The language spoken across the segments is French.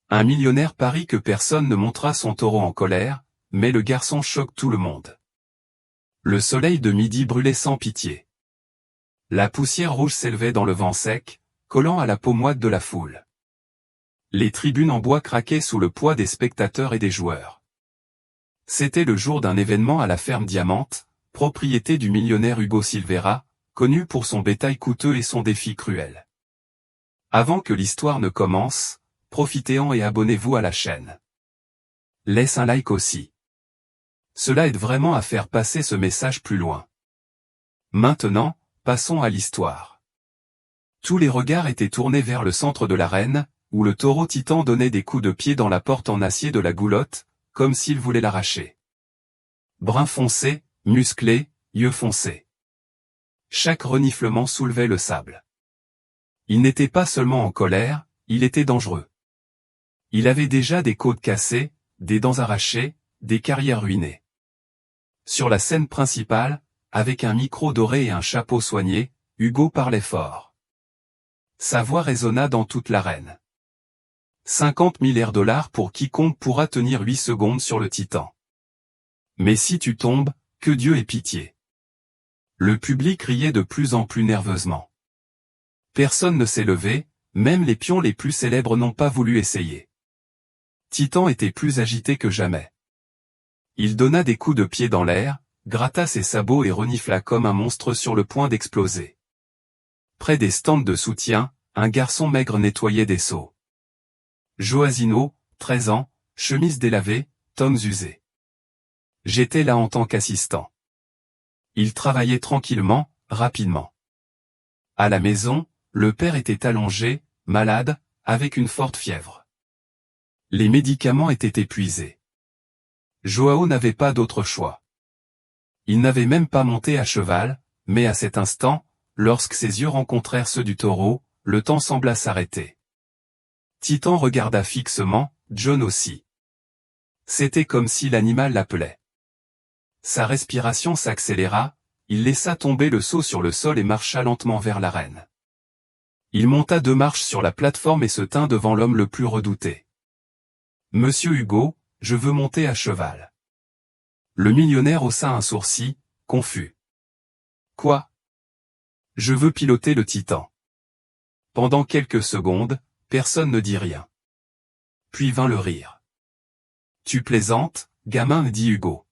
Un millionnaire parie que personne ne montera son taureau en colère, mais le garçon choque tout le monde. Le soleil de midi brûlait sans pitié. La poussière rouge s'élevait dans le vent sec, collant à la peau moite de la foule. Les tribunes en bois craquaient sous le poids des spectateurs et des joueurs. C'était le jour d'un événement à la ferme Diamante, propriété du millionnaire Hugo Silveira, connu pour son bétail coûteux et son défi cruel. Avant que l'histoire ne commence, profitez-en et abonnez-vous à la chaîne. Laisse un like aussi. Cela aide vraiment à faire passer ce message plus loin. Maintenant, passons à l'histoire. Tous les regards étaient tournés vers le centre de l'arène, où le taureau titan donnait des coups de pied dans la porte en acier de la goulotte, comme s'il voulait l'arracher. Brun foncé, musclé, yeux foncés. Chaque reniflement soulevait le sable. Il n'était pas seulement en colère, il était dangereux. Il avait déjà des côtes cassées, des dents arrachées, des carrières ruinées. Sur la scène principale, avec un micro doré et un chapeau soigné, Hugo parlait fort. Sa voix résonna dans toute l'arène. 50 000 $ pour quiconque pourra tenir 8 secondes sur le titan. Mais si tu tombes, que Dieu ait pitié. Le public riait de plus en plus nerveusement. Personne ne s'est levé, même les pions les plus célèbres n'ont pas voulu essayer. Titan était plus agité que jamais. Il donna des coups de pied dans l'air, gratta ses sabots et renifla comme un monstre sur le point d'exploser. Près des stands de soutien, un garçon maigre nettoyait des seaux. Joasino, 13 ans, chemise délavée, tongs usés. J'étais là en tant qu'assistant. Il travaillait tranquillement, rapidement. À la maison, le père était allongé, malade, avec une forte fièvre. Les médicaments étaient épuisés. Joao n'avait pas d'autre choix. Il n'avait même pas monté à cheval, mais à cet instant, lorsque ses yeux rencontrèrent ceux du taureau, le temps sembla s'arrêter. Titan regarda fixement, John aussi. C'était comme si l'animal l'appelait. Sa respiration s'accéléra, il laissa tomber le seau sur le sol et marcha lentement vers l'arène. Il monta 2 marches sur la plateforme et se tint devant l'homme le plus redouté. « Monsieur Hugo, je veux monter à cheval. » Le millionnaire haussa un sourcil, confus. « Quoi ? » ?»« Je veux piloter le titan. » Pendant quelques secondes, personne ne dit rien. Puis vint le rire. « Tu plaisantes, gamin, dit Hugo.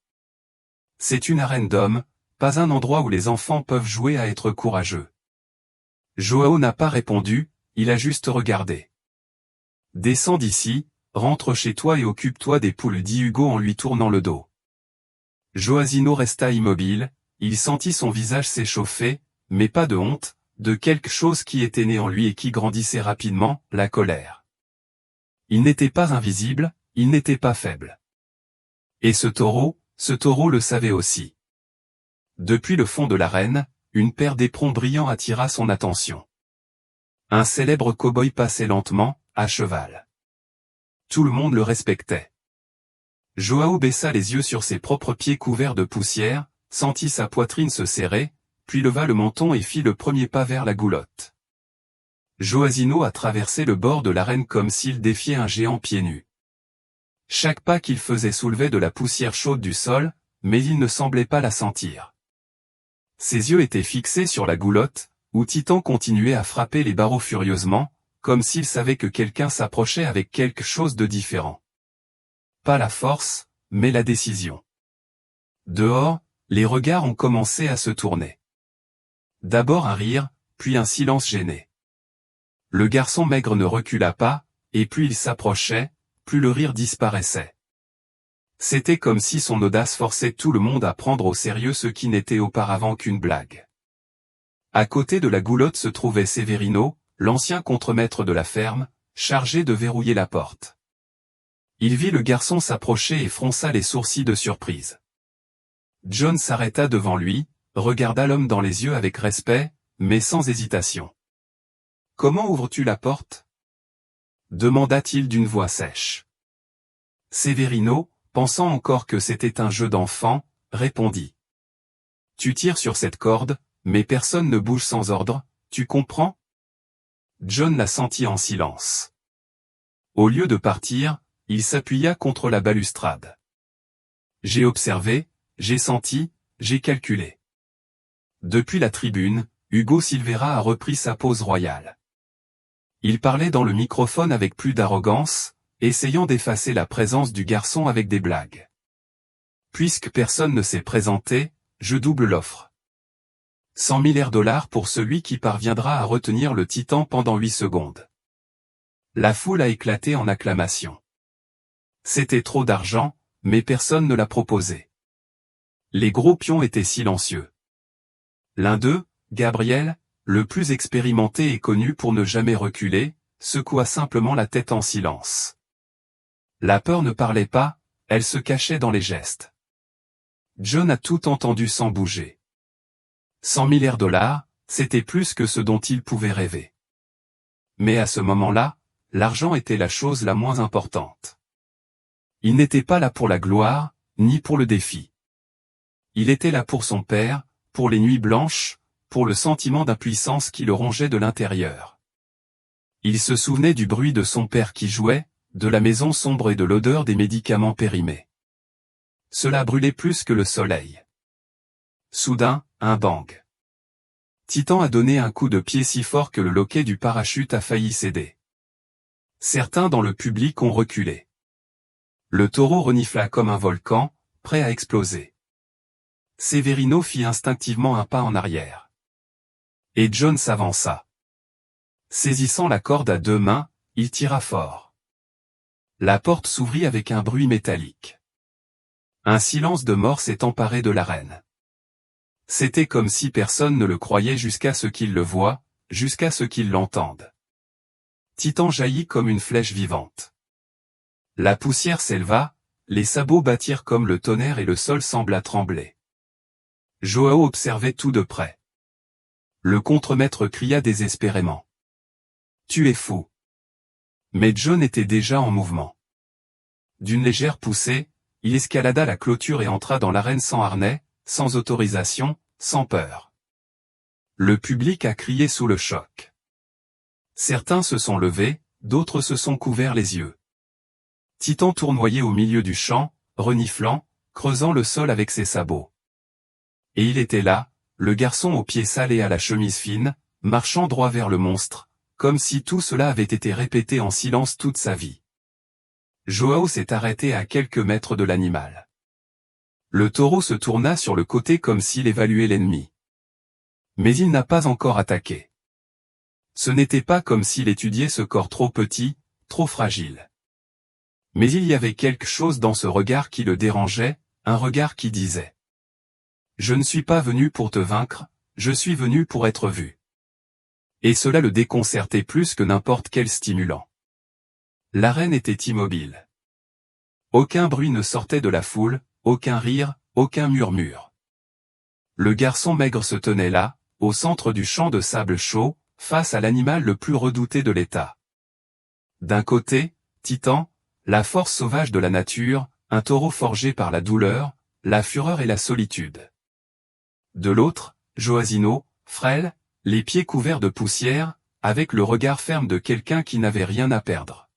C'est une arène d'hommes, pas un endroit où les enfants peuvent jouer à être courageux. » Joao n'a pas répondu, il a juste regardé. « Descends d'ici, rentre chez toi et occupe-toi des poules, dit Hugo en lui tournant le dos. » Joasino resta immobile, il sentit son visage s'échauffer, mais pas de honte, de quelque chose qui était né en lui et qui grandissait rapidement, la colère. Il n'était pas invisible, il n'était pas faible. Et ce taureau le savait aussi. Depuis le fond de l'arène, une paire d'éperons brillants attira son attention. Un célèbre cow-boy passait lentement, à cheval. Tout le monde le respectait. Joao baissa les yeux sur ses propres pieds couverts de poussière, sentit sa poitrine se serrer, puis leva le menton et fit le premier pas vers la goulotte. Joasino a traversé le bord de l'arène comme s'il défiait un géant pieds nus. Chaque pas qu'il faisait soulevait de la poussière chaude du sol, mais il ne semblait pas la sentir. Ses yeux étaient fixés sur la goulotte, où Titan continuait à frapper les barreaux furieusement, comme s'il savait que quelqu'un s'approchait avec quelque chose de différent. Pas la force, mais la décision. Dehors, les regards ont commencé à se tourner. D'abord un rire, puis un silence gêné. Le garçon maigre ne recula pas, et plus il s'approchait, plus le rire disparaissait. C'était comme si son audace forçait tout le monde à prendre au sérieux ce qui n'était auparavant qu'une blague. À côté de la goulotte se trouvait Severino, l'ancien contremaître de la ferme, chargé de verrouiller la porte. Il vit le garçon s'approcher et fronça les sourcils de surprise. John s'arrêta devant lui, regarda l'homme dans les yeux avec respect, mais sans hésitation. « Comment ouvres-tu la porte » demanda-t-il d'une voix sèche. Severino, pensant encore que c'était un jeu d'enfant, répondit. « Tu tires sur cette corde, mais personne ne bouge sans ordre, tu comprends » John la sentit en silence. Au lieu de partir, il s'appuya contre la balustrade. J'ai observé, j'ai senti, j'ai calculé. Depuis la tribune, Hugo Silveira a repris sa pose royale. Il parlait dans le microphone avec plus d'arrogance, essayant d'effacer la présence du garçon avec des blagues. Puisque personne ne s'est présenté, je double l'offre. 100 000 $ pour celui qui parviendra à retenir le titan pendant 8 secondes. La foule a éclaté en acclamations. C'était trop d'argent, mais personne ne l'a proposé. Les gros pions étaient silencieux. L'un d'eux, Gabriel, le plus expérimenté et connu pour ne jamais reculer, secoua simplement la tête en silence. La peur ne parlait pas, elle se cachait dans les gestes. John a tout entendu sans bouger. 100 000 $, c'était plus que ce dont il pouvait rêver. Mais à ce moment-là, l'argent était la chose la moins importante. Il n'était pas là pour la gloire, ni pour le défi. Il était là pour son père, pour les nuits blanches, pour le sentiment d'impuissance qui le rongeait de l'intérieur. Il se souvenait du bruit de son père qui jouait, de la maison sombre et de l'odeur des médicaments périmés. Cela brûlait plus que le soleil. Soudain, un bang. Titan a donné un coup de pied si fort que le loquet du parachute a failli céder. Certains dans le public ont reculé. Le taureau renifla comme un volcan, prêt à exploser. Severino fit instinctivement un pas en arrière. Et John s'avança. Saisissant la corde à 2 mains, il tira fort. La porte s'ouvrit avec un bruit métallique. Un silence de mort s'est emparé de l'arène. C'était comme si personne ne le croyait jusqu'à ce qu'il le voie, jusqu'à ce qu'il l'entende. Titan jaillit comme une flèche vivante. La poussière s'éleva, les sabots battirent comme le tonnerre et le sol sembla trembler. Joao observait tout de près. Le contremaître cria désespérément. « Tu es fou !» Mais John était déjà en mouvement. D'une légère poussée, il escalada la clôture et entra dans l'arène sans harnais, sans autorisation, sans peur. Le public a crié sous le choc. Certains se sont levés, d'autres se sont couverts les yeux. Titan tournoyait au milieu du champ, reniflant, creusant le sol avec ses sabots. Et il était là, le garçon aux pieds sales et à la chemise fine, marchant droit vers le monstre, comme si tout cela avait été répété en silence toute sa vie. Joao s'est arrêté à quelques mètres de l'animal. Le taureau se tourna sur le côté comme s'il évaluait l'ennemi. Mais il n'a pas encore attaqué. Ce n'était pas comme s'il étudiait ce corps trop petit, trop fragile. Mais il y avait quelque chose dans ce regard qui le dérangeait, un regard qui disait « Je ne suis pas venu pour te vaincre, je suis venu pour être vu. » Et cela le déconcertait plus que n'importe quel stimulant. L'arène était immobile. Aucun bruit ne sortait de la foule, aucun rire, aucun murmure. Le garçon maigre se tenait là, au centre du champ de sable chaud, face à l'animal le plus redouté de l'État. D'un côté, Titan, la force sauvage de la nature, un taureau forgé par la douleur, la fureur et la solitude. De l'autre, Joasino, frêle, les pieds couverts de poussière, avec le regard ferme de quelqu'un qui n'avait rien à perdre.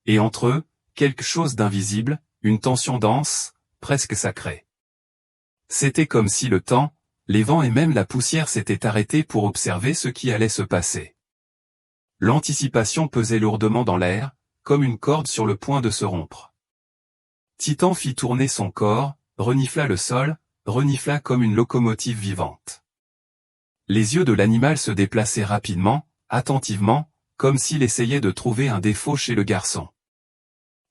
Et entre eux, quelque chose d'invisible, une tension dense, presque sacrée. C'était comme si le temps, les vents et même la poussière s'étaient arrêtés pour observer ce qui allait se passer. L'anticipation pesait lourdement dans l'air, comme une corde sur le point de se rompre. Titan fit tourner son corps, renifla le sol, renifla comme une locomotive vivante. Les yeux de l'animal se déplaçaient rapidement, attentivement, comme s'il essayait de trouver un défaut chez le garçon.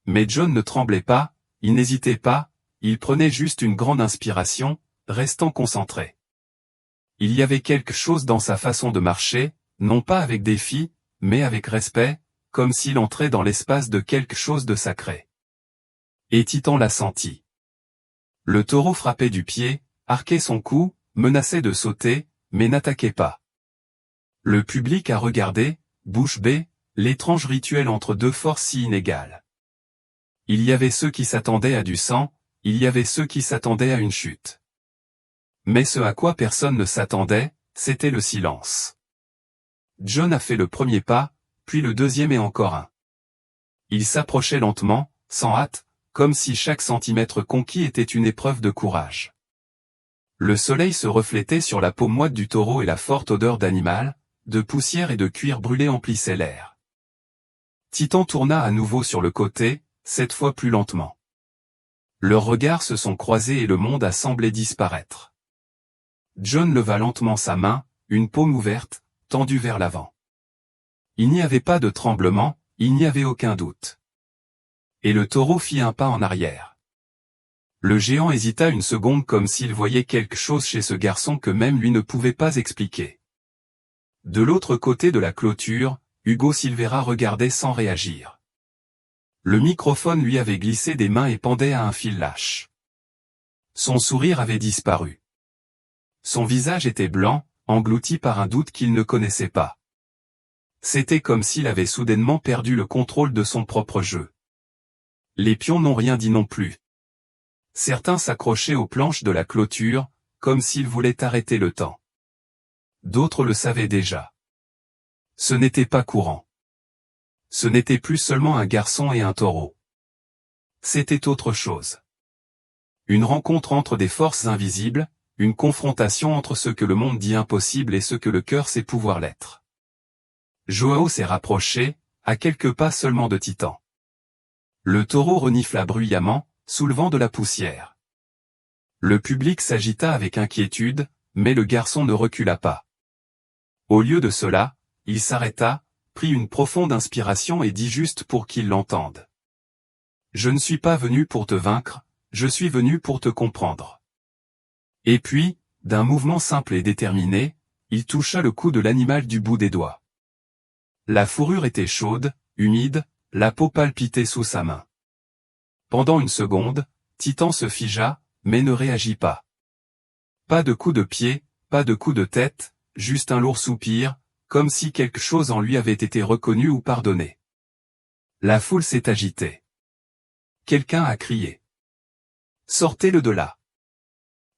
Mais John ne tremblait pas, il n'hésitait pas, il prenait juste une grande inspiration, restant concentré. Il y avait quelque chose dans sa façon de marcher, non pas avec défi, mais avec respect, comme s'il entrait dans l'espace de quelque chose de sacré. Et Titan l'a senti. Le taureau frappait du pied, arquait son cou, menaçait de sauter, mais n'attaquait pas. Le public a regardé, bouche bée, l'étrange rituel entre deux forces si inégales. Il y avait ceux qui s'attendaient à du sang, il y avait ceux qui s'attendaient à une chute. Mais ce à quoi personne ne s'attendait, c'était le silence. John a fait le premier pas, puis le deuxième et encore un. Il s'approchait lentement, sans hâte, comme si chaque centimètre conquis était une épreuve de courage. Le soleil se reflétait sur la peau moite du taureau et la forte odeur d'animal, de poussière et de cuir brûlé emplissait l'air. Titan tourna à nouveau sur le côté, cette fois plus lentement. Leurs regards se sont croisés et le monde a semblé disparaître. John leva lentement sa main, une paume ouverte, tendue vers l'avant. Il n'y avait pas de tremblement, il n'y avait aucun doute. Et le taureau fit un pas en arrière. Le géant hésita une seconde comme s'il voyait quelque chose chez ce garçon que même lui ne pouvait pas expliquer. De l'autre côté de la clôture, Hugo Silveira regardait sans réagir. Le microphone lui avait glissé des mains et pendait à un fil lâche. Son sourire avait disparu. Son visage était blanc, englouti par un doute qu'il ne connaissait pas. C'était comme s'il avait soudainement perdu le contrôle de son propre jeu. Les pions n'ont rien dit non plus. Certains s'accrochaient aux planches de la clôture, comme s'ils voulaient arrêter le temps. D'autres le savaient déjà. Ce n'était pas courant. Ce n'était plus seulement un garçon et un taureau. C'était autre chose. Une rencontre entre des forces invisibles, une confrontation entre ce que le monde dit impossible et ce que le cœur sait pouvoir l'être. Joao s'est rapproché, à quelques pas seulement de Titan. Le taureau renifla bruyamment, soulevant de la poussière. Le public s'agita avec inquiétude, mais le garçon ne recula pas. Au lieu de cela, il s'arrêta, prit une profonde inspiration et dit juste pour qu'ils l'entendent. « Je ne suis pas venu pour te vaincre, je suis venu pour te comprendre. » Et puis, d'un mouvement simple et déterminé, il toucha le cou de l'animal du bout des doigts. La fourrure était chaude, humide, la peau palpitait sous sa main. Pendant une seconde, Titan se figea, mais ne réagit pas. Pas de coup de pied, pas de coup de tête, juste un lourd soupir, comme si quelque chose en lui avait été reconnu ou pardonné. La foule s'est agitée. Quelqu'un a crié. « Sortez-le de là !»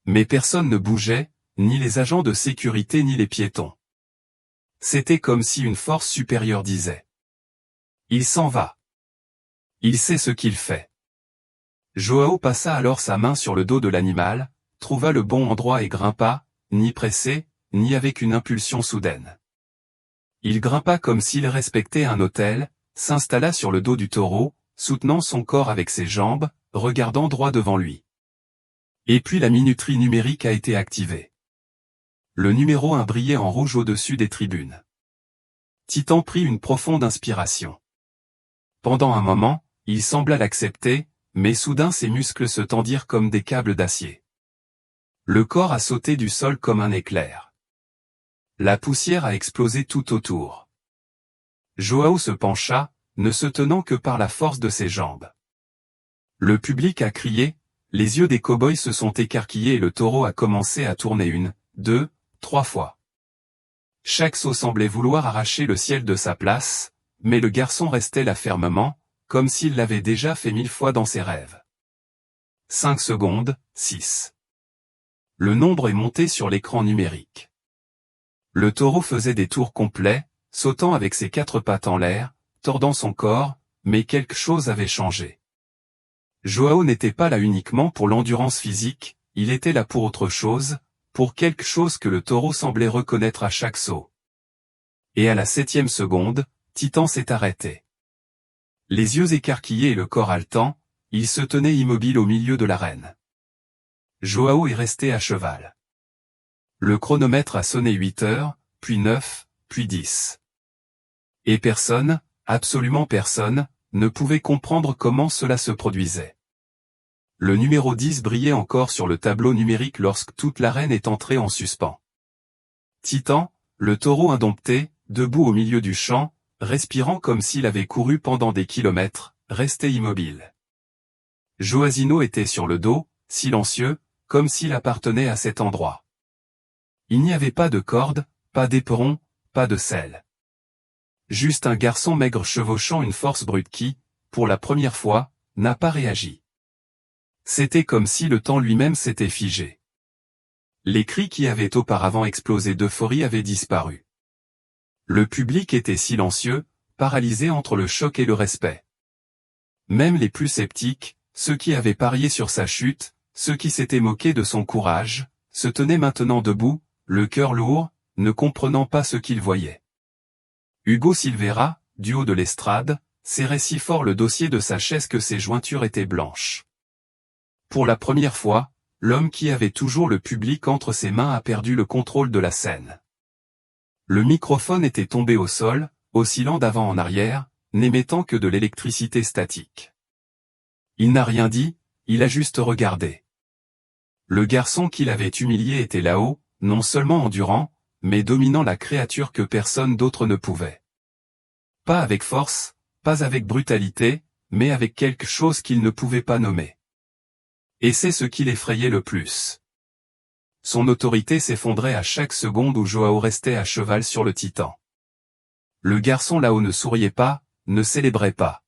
Mais personne ne bougeait, ni les agents de sécurité ni les piétons. C'était comme si une force supérieure disait. « Il s'en va. Il sait ce qu'il fait. » Joao passa alors sa main sur le dos de l'animal, trouva le bon endroit et grimpa, ni pressé, ni avec une impulsion soudaine. Il grimpa comme s'il respectait un autel, s'installa sur le dos du taureau, soutenant son corps avec ses jambes, regardant droit devant lui. Et puis la minuterie numérique a été activée. Le numéro 1 brillait en rouge au-dessus des tribunes. Titan prit une profonde inspiration. Pendant un moment, il sembla l'accepter, mais soudain ses muscles se tendirent comme des câbles d'acier. Le corps a sauté du sol comme un éclair. La poussière a explosé tout autour. Joao se pencha, ne se tenant que par la force de ses jambes. Le public a crié, les yeux des cow-boys se sont écarquillés et le taureau a commencé à tourner 1, 2, 3 fois. Chaque saut semblait vouloir arracher le ciel de sa place, mais le garçon restait là fermement, comme s'il l'avait déjà fait 1000 fois dans ses rêves. 5 secondes, 6. Le nombre est monté sur l'écran numérique. Le taureau faisait des tours complets, sautant avec ses 4 pattes en l'air, tordant son corps, mais quelque chose avait changé. Joao n'était pas là uniquement pour l'endurance physique, il était là pour autre chose, pour quelque chose que le taureau semblait reconnaître à chaque saut. Et à la 7e seconde, Titan s'est arrêté. Les yeux écarquillés et le corps haletant, il se tenait immobile au milieu de l'arène. Joao est resté à cheval. Le chronomètre a sonné 8 heures, puis 9, puis 10. Et personne, absolument personne, ne pouvait comprendre comment cela se produisait. Le numéro 10 brillait encore sur le tableau numérique lorsque toute l'arène est entrée en suspens. Titan, le taureau indompté, debout au milieu du champ, respirant comme s'il avait couru pendant des kilomètres, restait immobile. Joasino était sur le dos, silencieux, comme s'il appartenait à cet endroit. Il n'y avait pas de corde, pas d'éperon, pas de selle. Juste un garçon maigre chevauchant une force brute qui, pour la première fois, n'a pas réagi. C'était comme si le temps lui-même s'était figé. Les cris qui avaient auparavant explosé d'euphorie avaient disparu. Le public était silencieux, paralysé entre le choc et le respect. Même les plus sceptiques, ceux qui avaient parié sur sa chute, ceux qui s'étaient moqués de son courage, se tenaient maintenant debout, le cœur lourd, ne comprenant pas ce qu'ils voyaient. Hugo Silveira, du haut de l'estrade, serrait si fort le dossier de sa chaise que ses jointures étaient blanches. Pour la première fois, l'homme qui avait toujours le public entre ses mains a perdu le contrôle de la scène. Le microphone était tombé au sol, oscillant d'avant en arrière, n'émettant que de l'électricité statique. Il n'a rien dit, il a juste regardé. Le garçon qui l'avait humilié était là-haut, non seulement endurant, mais dominant la créature que personne d'autre ne pouvait. Pas avec force, pas avec brutalité, mais avec quelque chose qu'il ne pouvait pas nommer. Et c'est ce qui l'effrayait le plus. Son autorité s'effondrait à chaque seconde où Joao restait à cheval sur le titan. Le garçon là-haut ne souriait pas, ne célébrait pas.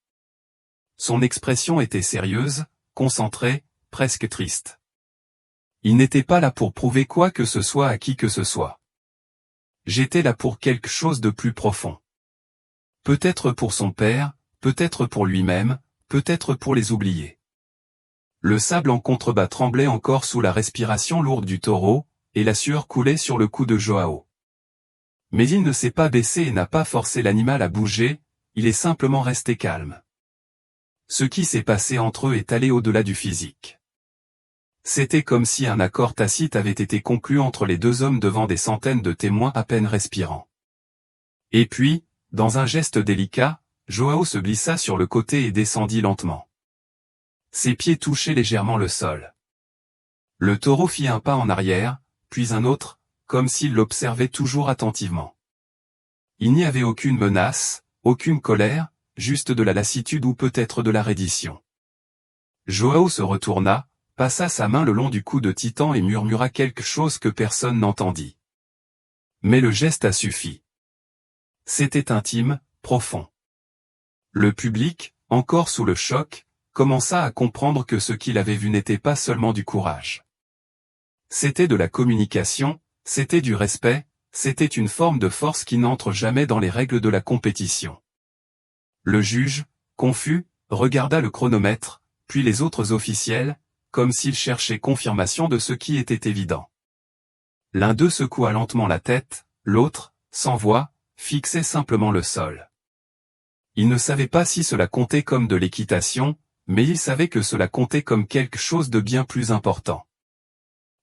Son expression était sérieuse, concentrée, presque triste. Il n'était pas là pour prouver quoi que ce soit à qui que ce soit. J'étais là pour quelque chose de plus profond. Peut-être pour son père, peut-être pour lui-même, peut-être pour les oubliés. Le sable en contrebas tremblait encore sous la respiration lourde du taureau, et la sueur coulait sur le cou de Joao. Mais il ne s'est pas baissé et n'a pas forcé l'animal à bouger, il est simplement resté calme. Ce qui s'est passé entre eux est allé au-delà du physique. C'était comme si un accord tacite avait été conclu entre les deux hommes devant des centaines de témoins à peine respirant. Et puis, dans un geste délicat, Joao se glissa sur le côté et descendit lentement. Ses pieds touchaient légèrement le sol. Le taureau fit un pas en arrière, puis un autre, comme s'il l'observait toujours attentivement. Il n'y avait aucune menace, aucune colère, juste de la lassitude ou peut-être de la reddition. Joao se retourna, passa sa main le long du cou de Titan et murmura quelque chose que personne n'entendit. Mais le geste a suffi. C'était intime, profond. Le public, encore sous le choc, commença à comprendre que ce qu'il avait vu n'était pas seulement du courage. C'était de la communication, c'était du respect, c'était une forme de force qui n'entre jamais dans les règles de la compétition. Le juge, confus, regarda le chronomètre, puis les autres officiels, comme s'il cherchait confirmation de ce qui était évident. L'un d'eux secoua lentement la tête, l'autre, sans voix, fixait simplement le sol. Il ne savait pas si cela comptait comme de l'équitation, mais il savait que cela comptait comme quelque chose de bien plus important.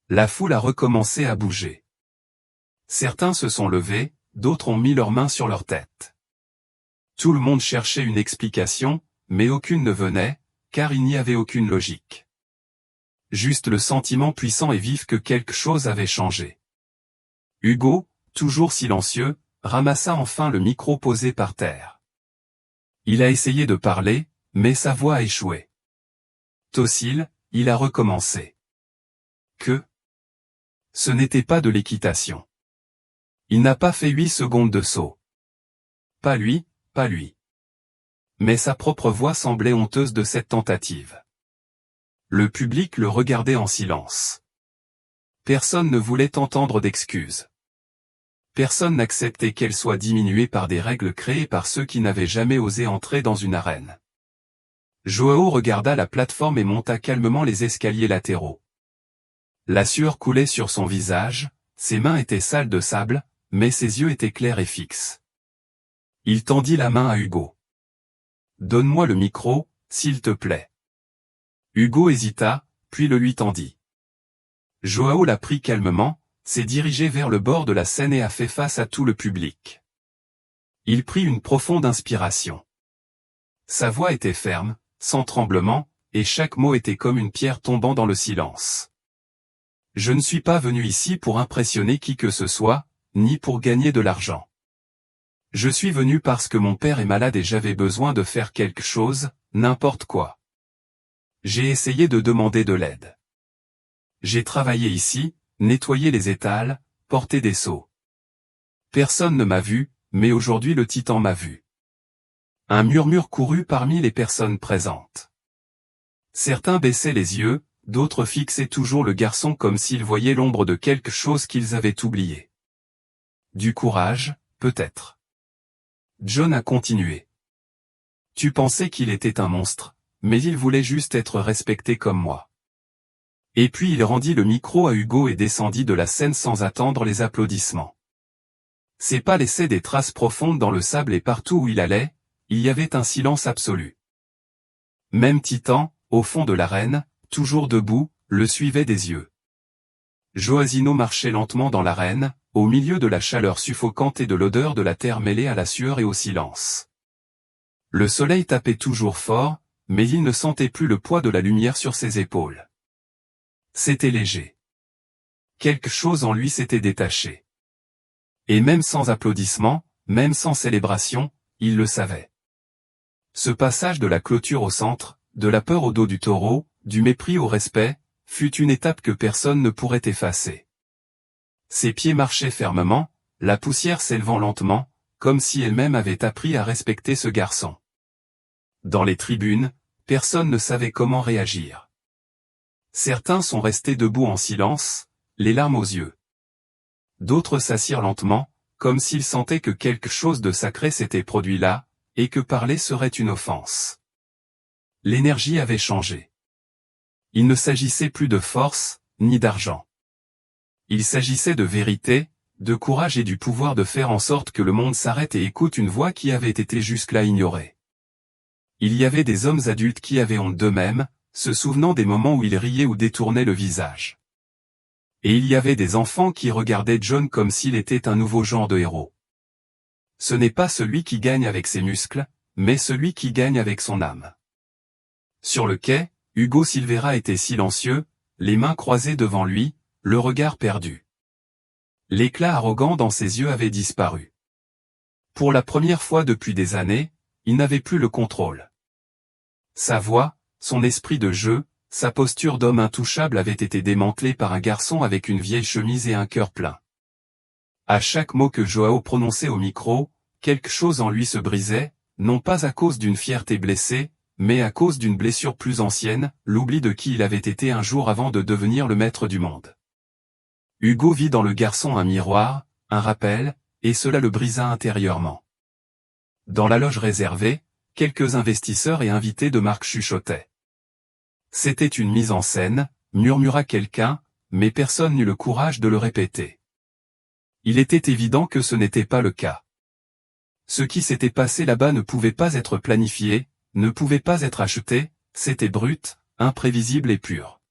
La foule a recommencé à bouger. Certains se sont levés, d'autres ont mis leurs mains sur leur tête. Tout le monde cherchait une explication, mais aucune ne venait, car il n'y avait aucune logique. Juste le sentiment puissant et vif que quelque chose avait changé. Hugo, toujours silencieux, ramassa enfin le micro posé par terre. Il a essayé de parler, mais sa voix a échoué. Docile, il a recommencé. Que? Ce n'était pas de l'équitation. Il n'a pas fait 8 secondes de saut. Pas lui, pas lui. Mais sa propre voix semblait honteuse de cette tentative. Le public le regardait en silence. Personne ne voulait entendre d'excuses. Personne n'acceptait qu'elle soit diminuée par des règles créées par ceux qui n'avaient jamais osé entrer dans une arène. Joao regarda la plateforme et monta calmement les escaliers latéraux. La sueur coulait sur son visage, ses mains étaient sales de sable, mais ses yeux étaient clairs et fixes. Il tendit la main à Hugo. « Donne-moi le micro, s'il te plaît. » Hugo hésita, puis le lui tendit. Joao l'a pris calmement, s'est dirigé vers le bord de la scène et a fait face à tout le public. Il prit une profonde inspiration. Sa voix était ferme, sans tremblement, et chaque mot était comme une pierre tombant dans le silence. « Je ne suis pas venu ici pour impressionner qui que ce soit, ni pour gagner de l'argent. Je suis venu parce que mon père est malade et j'avais besoin de faire quelque chose, n'importe quoi. J'ai essayé de demander de l'aide. J'ai travaillé ici, nettoyé les étals, porté des seaux. Personne ne m'a vu, mais aujourd'hui le titan m'a vu. » Un murmure courut parmi les personnes présentes. Certains baissaient les yeux, d'autres fixaient toujours le garçon comme s'ils voyaient l'ombre de quelque chose qu'ils avaient oublié. Du courage, peut-être. John a continué. Tu pensais qu'il était un monstre, mais il voulait juste être respecté comme moi. Et puis il rendit le micro à Hugo et descendit de la scène sans attendre les applaudissements. Ses pas laissaient des traces profondes dans le sable et partout où il allait, il y avait un silence absolu. Même Titan, au fond de l'arène, toujours debout, le suivait des yeux. Joacino marchait lentement dans l'arène, au milieu de la chaleur suffocante et de l'odeur de la terre mêlée à la sueur et au silence. Le soleil tapait toujours fort, mais il ne sentait plus le poids de la lumière sur ses épaules. C'était léger. Quelque chose en lui s'était détaché. Et même sans applaudissements, même sans célébration, il le savait. Ce passage de la clôture au centre, de la peur au dos du taureau, du mépris au respect, fut une étape que personne ne pourrait effacer. Ses pieds marchaient fermement, la poussière s'élevant lentement, comme si elle-même avait appris à respecter ce garçon. Dans les tribunes, personne ne savait comment réagir. Certains sont restés debout en silence, les larmes aux yeux. D'autres s'assirent lentement, comme s'ils sentaient que quelque chose de sacré s'était produit là, et que parler serait une offense. L'énergie avait changé. Il ne s'agissait plus de force, ni d'argent. Il s'agissait de vérité, de courage et du pouvoir de faire en sorte que le monde s'arrête et écoute une voix qui avait été jusque-là ignorée. Il y avait des hommes adultes qui avaient honte d'eux-mêmes, se souvenant des moments où ils riaient ou détournaient le visage. Et il y avait des enfants qui regardaient John comme s'il était un nouveau genre de héros. Ce n'est pas celui qui gagne avec ses muscles, mais celui qui gagne avec son âme. Sur le quai, Hugo Silveira était silencieux, les mains croisées devant lui, le regard perdu. L'éclat arrogant dans ses yeux avait disparu. Pour la première fois depuis des années, il n'avait plus le contrôle. Sa voix, son esprit de jeu, sa posture d'homme intouchable avait été démantelée par un garçon avec une vieille chemise et un cœur plein. À chaque mot que Joao prononçait au micro, quelque chose en lui se brisait, non pas à cause d'une fierté blessée, mais à cause d'une blessure plus ancienne, l'oubli de qui il avait été un jour avant de devenir le maître du monde. Hugo vit dans le garçon un miroir, un rappel, et cela le brisa intérieurement. Dans la loge réservée, quelques investisseurs et invités de marque chuchotaient. C'était une mise en scène, murmura quelqu'un, mais personne n'eut le courage de le répéter. Il était évident que ce n'était pas le cas. Ce qui s'était passé là-bas ne pouvait pas être planifié, ne pouvait pas être acheté, c'était brut, imprévisible et pur.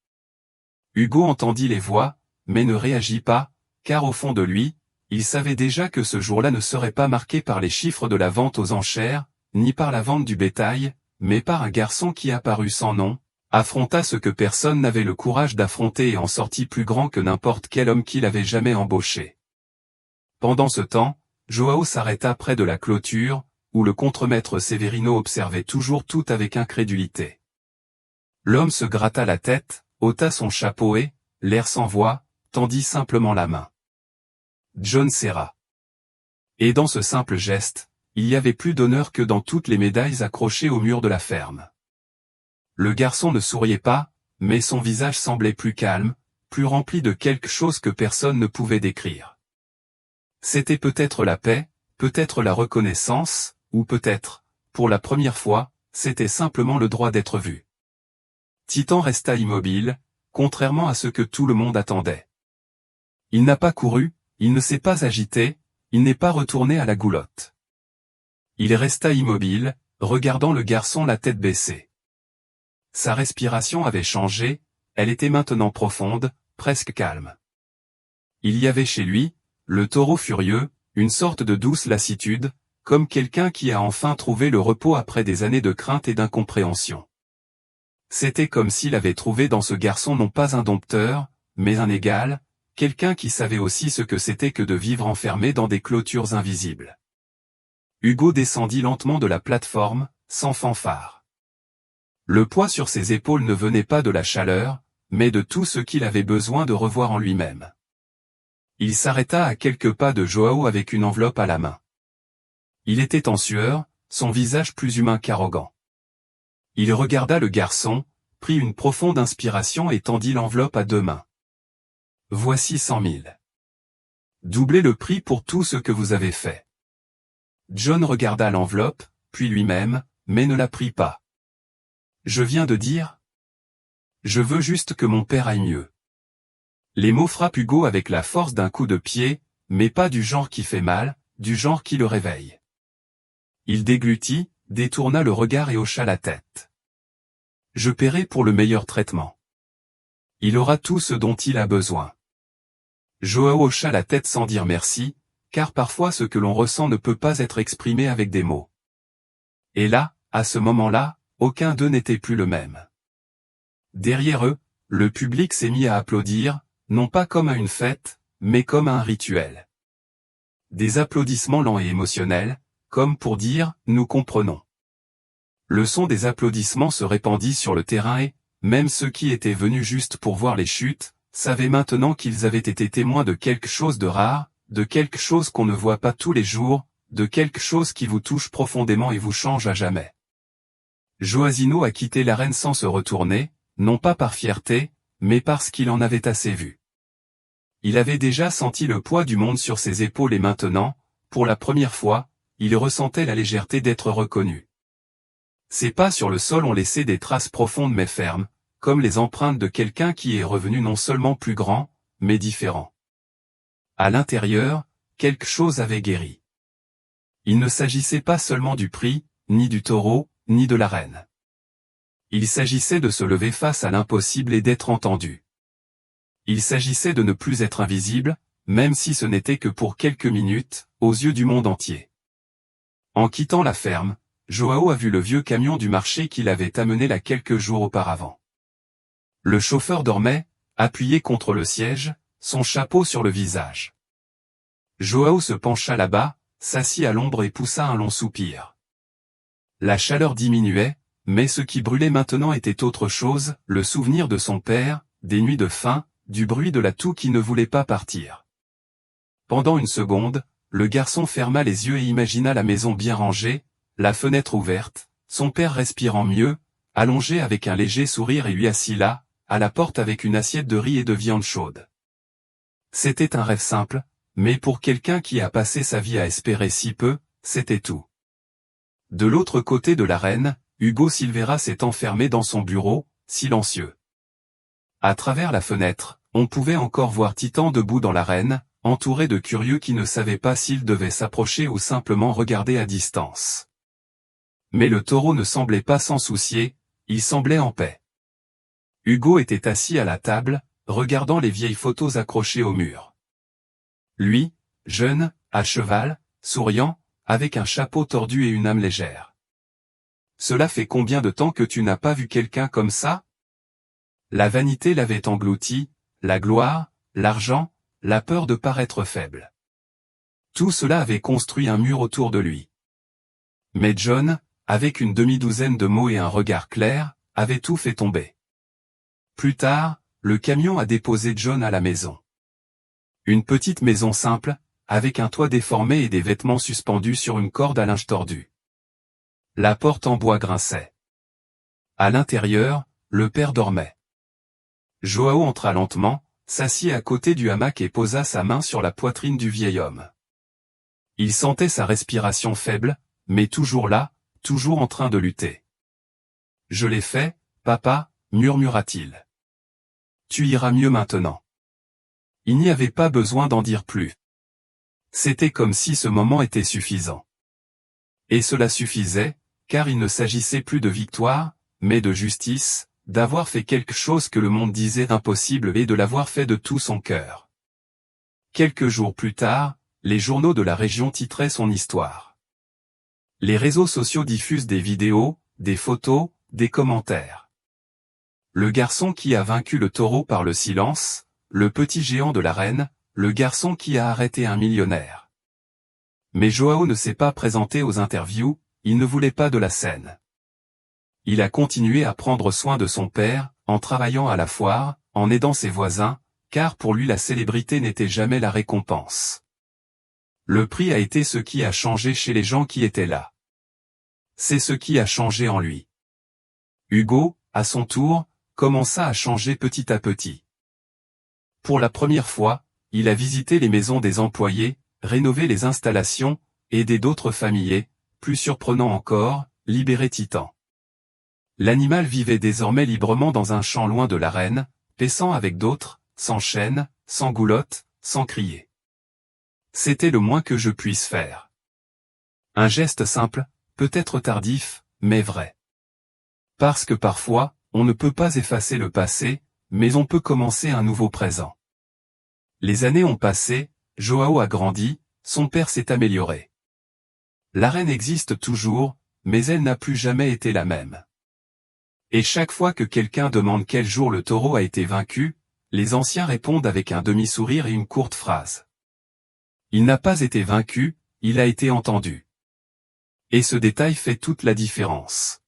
Hugo entendit les voix, mais ne réagit pas, car au fond de lui, il savait déjà que ce jour-là ne serait pas marqué par les chiffres de la vente aux enchères, ni par la vente du bétail, mais par un garçon qui apparut sans nom, affronta ce que personne n'avait le courage d'affronter et en sortit plus grand que n'importe quel homme qu'il avait jamais embauché. Pendant ce temps, Joao s'arrêta près de la clôture, où le contremaître Severino observait toujours tout avec incrédulité. L'homme se gratta la tête, ôta son chapeau et, l'air sans voix, tendit simplement la main. John serra. Et dans ce simple geste, il y avait plus d'honneur que dans toutes les médailles accrochées au mur de la ferme. Le garçon ne souriait pas, mais son visage semblait plus calme, plus rempli de quelque chose que personne ne pouvait décrire. C'était peut-être la paix, peut-être la reconnaissance, ou peut-être, pour la première fois, c'était simplement le droit d'être vu. Titan resta immobile, contrairement à ce que tout le monde attendait. Il n'a pas couru, il ne s'est pas agité, il n'est pas retourné à la goulotte. Il resta immobile, regardant le garçon la tête baissée. Sa respiration avait changé, elle était maintenant profonde, presque calme. Il y avait chez lui, le taureau furieux, une sorte de douce lassitude, comme quelqu'un qui a enfin trouvé le repos après des années de crainte et d'incompréhension. C'était comme s'il avait trouvé dans ce garçon non pas un dompteur, mais un égal, quelqu'un qui savait aussi ce que c'était que de vivre enfermé dans des clôtures invisibles. Hugo descendit lentement de la plateforme, sans fanfare. Le poids sur ses épaules ne venait pas de la chaleur, mais de tout ce qu'il avait besoin de revoir en lui-même. Il s'arrêta à quelques pas de Joao avec une enveloppe à la main. Il était en sueur, son visage plus humain qu'arrogant. Il regarda le garçon, prit une profonde inspiration et tendit l'enveloppe à deux mains. Voici 100 000. Doublez le prix pour tout ce que vous avez fait. John regarda l'enveloppe, puis lui-même, mais ne la prit pas. Je viens de dire. Je veux juste que mon père aille mieux. Les mots frappent Hugo avec la force d'un coup de pied, mais pas du genre qui fait mal, du genre qui le réveille. Il déglutit, détourna le regard et hocha la tête. Je paierai pour le meilleur traitement. Il aura tout ce dont il a besoin. Joao hocha la tête sans dire merci, car parfois ce que l'on ressent ne peut pas être exprimé avec des mots. Et là, à ce moment-là, aucun d'eux n'était plus le même. Derrière eux, le public s'est mis à applaudir, non pas comme à une fête, mais comme à un rituel. Des applaudissements lents et émotionnels, comme pour dire « nous comprenons ». Le son des applaudissements se répandit sur le terrain et, même ceux qui étaient venus juste pour voir les chutes, savaient maintenant qu'ils avaient été témoins de quelque chose de rare, de quelque chose qu'on ne voit pas tous les jours, de quelque chose qui vous touche profondément et vous change à jamais. Joaquino a quitté l'arène sans se retourner, non pas par fierté, mais parce qu'il en avait assez vu. Il avait déjà senti le poids du monde sur ses épaules et maintenant, pour la première fois, il ressentait la légèreté d'être reconnu. Ses pas sur le sol ont laissé des traces profondes mais fermes, comme les empreintes de quelqu'un qui est revenu non seulement plus grand, mais différent. À l'intérieur, quelque chose avait guéri. Il ne s'agissait pas seulement du prix, ni du taureau, ni de l'arène. Il s'agissait de se lever face à l'impossible et d'être entendu. Il s'agissait de ne plus être invisible, même si ce n'était que pour quelques minutes, aux yeux du monde entier. En quittant la ferme, Joao a vu le vieux camion du marché qu'il avait amené là quelques jours auparavant. Le chauffeur dormait, appuyé contre le siège, son chapeau sur le visage. Joao se pencha là-bas, s'assit à l'ombre et poussa un long soupir. La chaleur diminuait, mais ce qui brûlait maintenant était autre chose, le souvenir de son père, des nuits de faim, du bruit de la toux qui ne voulait pas partir. Pendant une seconde, le garçon ferma les yeux et imagina la maison bien rangée, la fenêtre ouverte, son père respirant mieux, allongé avec un léger sourire et lui assis là, à la porte avec une assiette de riz et de viande chaude. C'était un rêve simple, mais pour quelqu'un qui a passé sa vie à espérer si peu, c'était tout. De l'autre côté de l'arène, Hugo Silveira s'est enfermé dans son bureau, silencieux. À travers la fenêtre, on pouvait encore voir Titan debout dans l'arène, entouré de curieux qui ne savaient pas s'ils devaient s'approcher ou simplement regarder à distance. Mais le taureau ne semblait pas s'en soucier, il semblait en paix. Hugo était assis à la table, regardant les vieilles photos accrochées au mur. Lui, jeune, à cheval, souriant, avec un chapeau tordu et une âme légère. Cela fait combien de temps que tu n'as pas vu quelqu'un comme ça? La vanité l'avait englouti, la gloire, l'argent, la peur de paraître faible. Tout cela avait construit un mur autour de lui. Mais John, avec une demi-douzaine de mots et un regard clair, avait tout fait tomber. Plus tard, le camion a déposé John à la maison. Une petite maison simple, avec un toit déformé et des vêtements suspendus sur une corde à linge tordu. La porte en bois grinçait. À l'intérieur, le père dormait. Joao entra lentement, s'assit à côté du hamac et posa sa main sur la poitrine du vieil homme. Il sentait sa respiration faible, mais toujours là, toujours en train de lutter. « Je l'ai fait, papa » murmura-t-il. « Tu iras mieux maintenant. » Il n'y avait pas besoin d'en dire plus. C'était comme si ce moment était suffisant. Et cela suffisait, car il ne s'agissait plus de victoire, mais de justice, d'avoir fait quelque chose que le monde disait impossible et de l'avoir fait de tout son cœur. Quelques jours plus tard, les journaux de la région titraient son histoire. Les réseaux sociaux diffusent des vidéos, des photos, des commentaires. Le garçon qui a vaincu le taureau par le silence, le petit géant de l'arène, le garçon qui a arrêté un millionnaire. Mais Joao ne s'est pas présenté aux interviews, il ne voulait pas de la scène. Il a continué à prendre soin de son père, en travaillant à la foire, en aidant ses voisins, car pour lui la célébrité n'était jamais la récompense. Le prix a été ce qui a changé chez les gens qui étaient là. C'est ce qui a changé en lui. Hugo, à son tour, commença à changer petit à petit. Pour la première fois, il a visité les maisons des employés, rénové les installations, aidé d'autres familles et, plus surprenant encore, libéré Titan. L'animal vivait désormais librement dans un champ loin de l'arène, paissant avec d'autres, sans chaîne, sans goulotte, sans crier. C'était le moins que je puisse faire. Un geste simple, peut-être tardif, mais vrai. Parce que parfois, on ne peut pas effacer le passé, mais on peut commencer un nouveau présent. Les années ont passé, Joao a grandi, son père s'est amélioré. L'arène existe toujours, mais elle n'a plus jamais été la même. Et chaque fois que quelqu'un demande quel jour le taureau a été vaincu, les anciens répondent avec un demi-sourire et une courte phrase. Il n'a pas été vaincu, il a été entendu. Et ce détail fait toute la différence.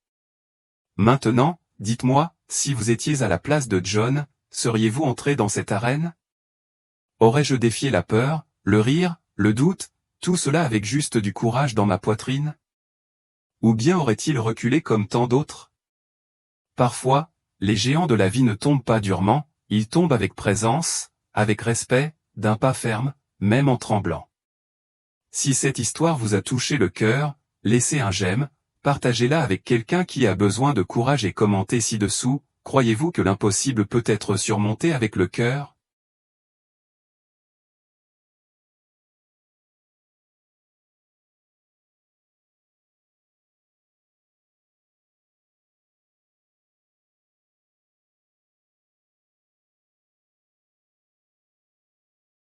Maintenant, dites-moi, si vous étiez à la place de John, seriez-vous entré dans cette arène? Aurais-je défié la peur, le rire, le doute, tout cela avec juste du courage dans ma poitrine? Ou bien aurait-il reculé comme tant d'autres? Parfois, les géants de la vie ne tombent pas durement, ils tombent avec présence, avec respect, d'un pas ferme, même en tremblant. Si cette histoire vous a touché le cœur, laissez un j'aime, partagez-la avec quelqu'un qui a besoin de courage et commentez ci-dessous, croyez-vous que l'impossible peut être surmonté avec le cœur?